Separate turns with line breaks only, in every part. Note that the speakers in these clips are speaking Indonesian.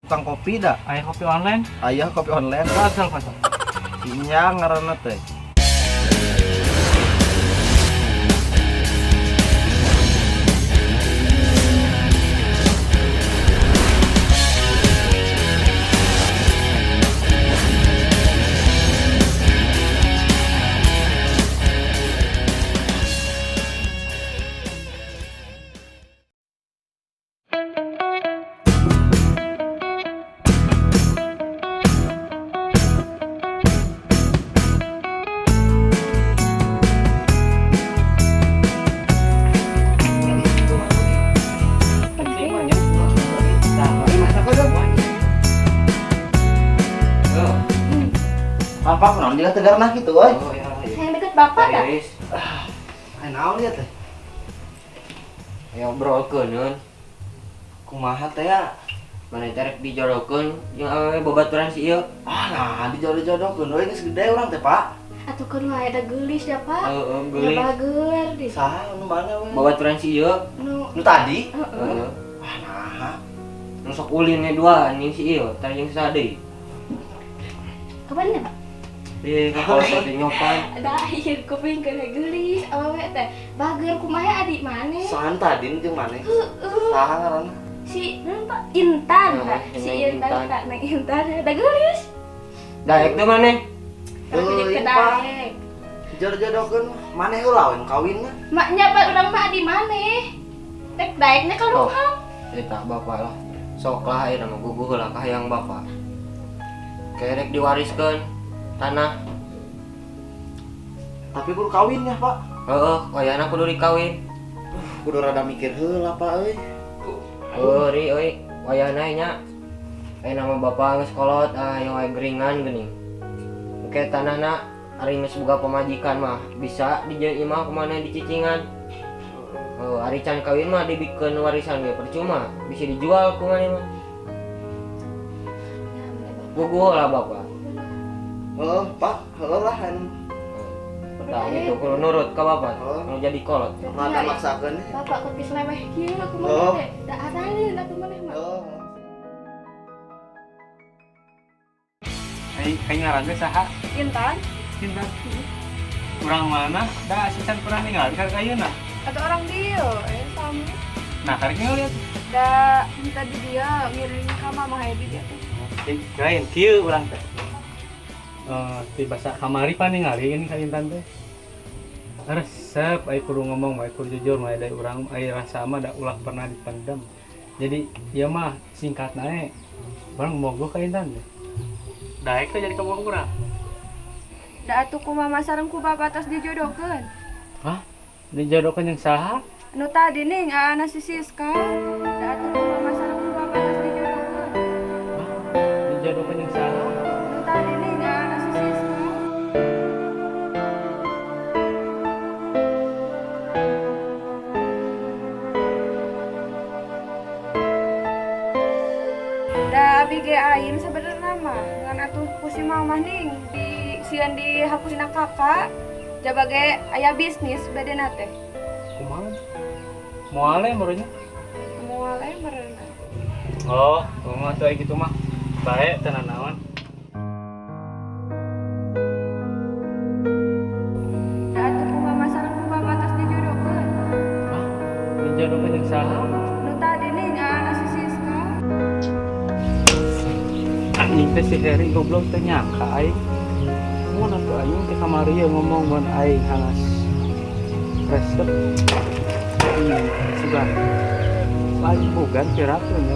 tukang kopi dah.
Aya kopi online.
Ayah kopi online.
Asal pasal.
Sinyang ngaranna teh. Apa naon dia tegar nah gitu euy.
Oh ya.
Yang deket bapak dah.
Guys,
Naon lihat teh.
ayo obrolkeun neun.
Kumaha teh ya?
Mana tarek dijorokeun jeung awewe babaturan si ieu.
Nah dijodoh-jodohkeun euy geus gede urang teh, Pak.
Atuh kudu aya da geulis da pak.
Heeh,
Ya
geulis.
bager di.
Saha nu mana we?
Babaturan si ieu.
Nu tadi?
Heeh.
Heeh.
Nah.
Nu sok ulinnya dua anjing si ieu, tah jeung sadeu.
Kapan ya pak?
Di kapal teh nyopan.
Da akhir kuping kena geulis awewe teh. Bager kumaha adik maneh?
Soan tadi jeung maneh.
Heeh.
Saha ngaranna?
Si naon pak? Intan pak.
Heeh,
Si
Neng
Intan
Intan.
tak Neng Intan da geulis.
Daek teh maneh.
Kalau
Euy,
jadi
Pak.
kedaek.
Jodoh-jodohkeun maneh ulah yang kawinna.
Maknya pak urang mah di maneh. Tek daeknya ka
Oh.
luhang.
Eta bapak lah. Sok lah ayeuna mah guguh lah ka hayang bapak. Kerek diwariskeun tanah.
Tapi kudu kawin ya, Pak.
Heeh, wayahna kudu dikawin.
Kudu rada mikir heula, Pak euy.
Ri euy, wayahna nya. Aya nama bapak geus kolot, yang wae geringan geuning. Oke tanahna ari geus boga pamajikan mah bisa dijieun imah kumaneh dicicingan. Ari can kawin mah dibikeun warisan ge percuma, bisa dijual ku maneh mah. Guguh lah bapak.
Heeh, Pak, heula lah anu.
Tah gitu kudu nurut ka bapak.
Oh.
Nu jadi kolot.
Rada maksakeun.
Bapak kopi seleweh kieu
Oh.
kumaha teh? Da araneun atuh maneh mah.
Oh.
Kayak ngaranna saha?
Intan.
Cinta. Kurang mana? Da asisten pernah ningali ka ayeuna.
Ada orang dia, sama.
Nah, karek lihat.
Da tadi dia ngirim ke mama Heidi dia tuh.
Kirain kieu urang teh. Ti basa kamari paningali ini ka Intan teh. Resep ai kudu ngomong bae kudu jujur mah dari urang ai rasa mah da ulah pernah dipendam. Jadi ieu mah singkat nae. Barang mogo ka Intan teh. Daek teh jadi kabogoh urang.
Da atuh ku mama sareng ku bapak tos dijodohkeun.
Hah? Dijodohkeun yang saha?
Anu tadi ning aana si Siska. Da atuh ku mama sareng ku bapak tos dijodohkeun.
Hah? Dijodohkeun yang saha?
Anu tadi ning aana si Siska. Da abi ge aing sabenerna mah ngan atuh ku si mamah ning di sieun dihapusina kakak jaba ge aya bisnis bedena teh.
Kumaha? Moale barunya.
Moal meureuna.
Oh, kumaha tuh gitu mah. Bae tenan naon.
Da atuh ku mama sareng ku bapak tos dijodohkeun.
Hah? Dijodohkeun yang saha?
Nu tadi ning aana si Siska.
Anjing teh si Heri goblok teh nyangka aing. Mun atuh aing ke kamari ieu ngomong mun aing hanas resep. Sudah. Lain bukan piratunya.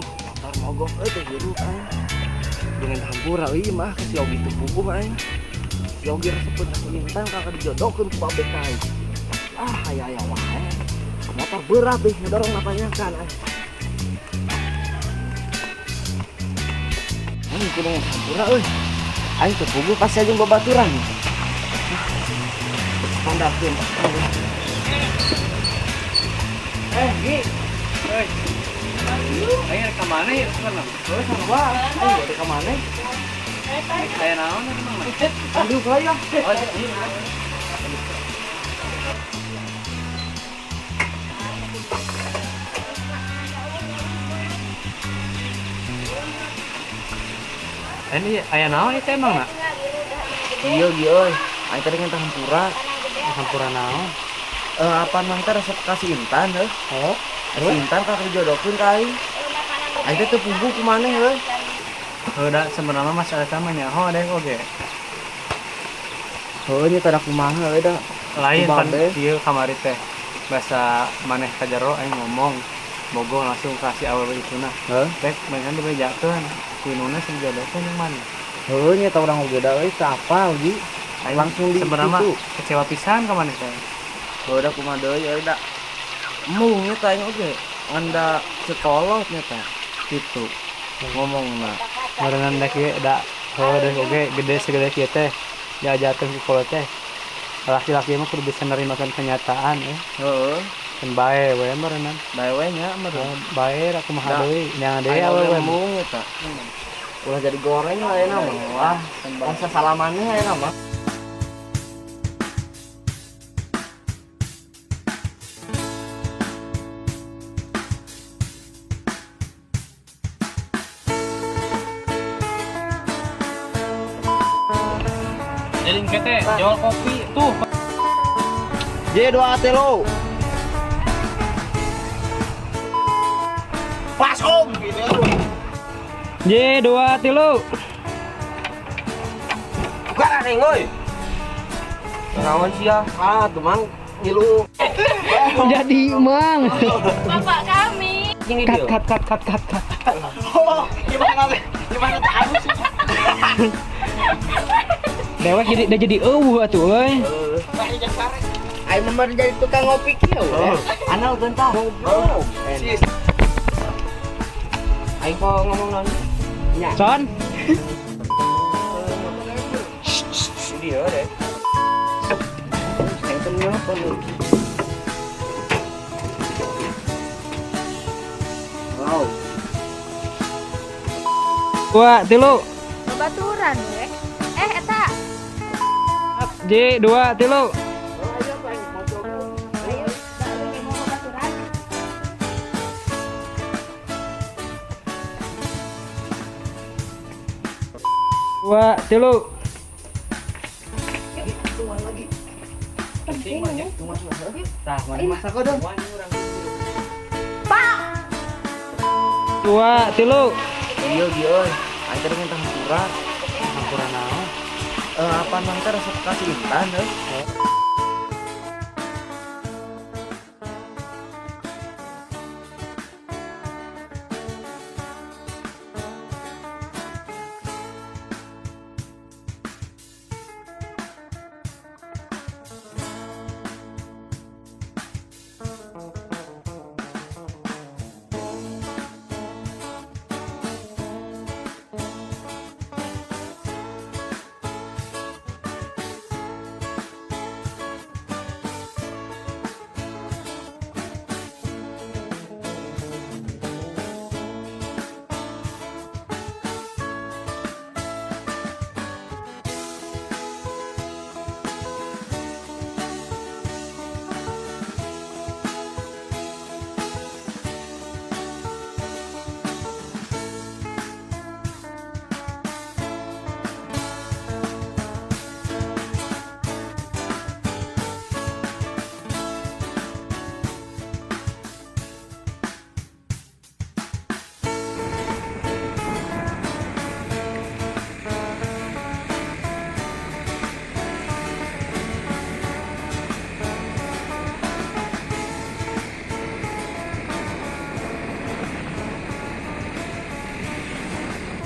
motor mogok teh hirup dengan hampura ieu mah ke si Yogi teu puguh aing. Si Yogi resepkeun ka Intan kakak dijodohkeun ku Babe Kai. Aya wae. Motor berat deh ngedorong napanyakan aing kudu hampura euy. Aing teu puguh pasti aja babaturan. Standarkeun.
Gi. Euy. Ayo ka mana ya sekarang?
Euy sarua, aing teh ka maneh.
Kayak naon itu mah?
Aduh kaya.
Oh, iya. Ini aya naon itu emang nak?
Iya euy. Aing teh ngentah hampura.
Hampura naon?
Apa nang teh resep kasih Intan heuh?
Oh,
Si Intan kakak dijodohkeun ka aing. Aing teh teu puguh ku maneh heuh.
udah sebenarnya masalah sama nyaho ada oke.
Heuh nya tara kumaha euy da.
Lain pan
Kumaha?
ieu kamari teh. Bahasa maneh ka jero aing ngomong bogoh langsung kasih awal ituna.
Heuh.
Tek mangkan dibejakeun. Sinuna sing jodohkeun yang mana?
Heuh nya tah urang oge da euy teu apa uji. Langsung di
sebenarnya
situ.
kecewa pisan ka maneh teh.
Heuh da kumaha deui euy da. Mung nya tah aing oge nganda cekolot nya tah. Kitu. Ngomongna.
Barengan dek ieu da dek oge gede segede kieu teh. Diajarkeun ku kolot teh. Laki-laki mah kudu bisa nerimakan kenyataan
Heuh.
Kan bae we barengan.
Bae we nya mah.
Bae ra kumaha
Da.
deui nya deui
Aing
awewe.
oge mung nya tah. Ulah jadi goreng lah enak mah. Wah, bangsa salamannya enak mah.
Jadi kete jual kopi tuh.
J2 Atelo. Pas om gitu ya.
J2 tilu.
Bukan ada yang euy. Naon sia? Tuh mang ngilu.
Jadi mang.
Bapak kami.
Ini
Kat
dia.
kat.
Oh, gimana tahu sih?
Dewek jadi eueuh atuh euy.
Ayo memang jadi tukang ngopi kieu. Ana bentar. Oh. Ayo kok ngomong naon? Nya.
Son.
Dia deh. Yang tenang apa lu? Wow.
Dua tilu.
Babaturan we. Eta.
J2 tilu.
Ayo, mau babaturan.
Dua tilu. Tah, mana masak kau dong? Dua tilu.
Iya, euy. Aing teh ngentah hampura.
Hampura naon?
Apa nang teh resep kasih Intan heuh?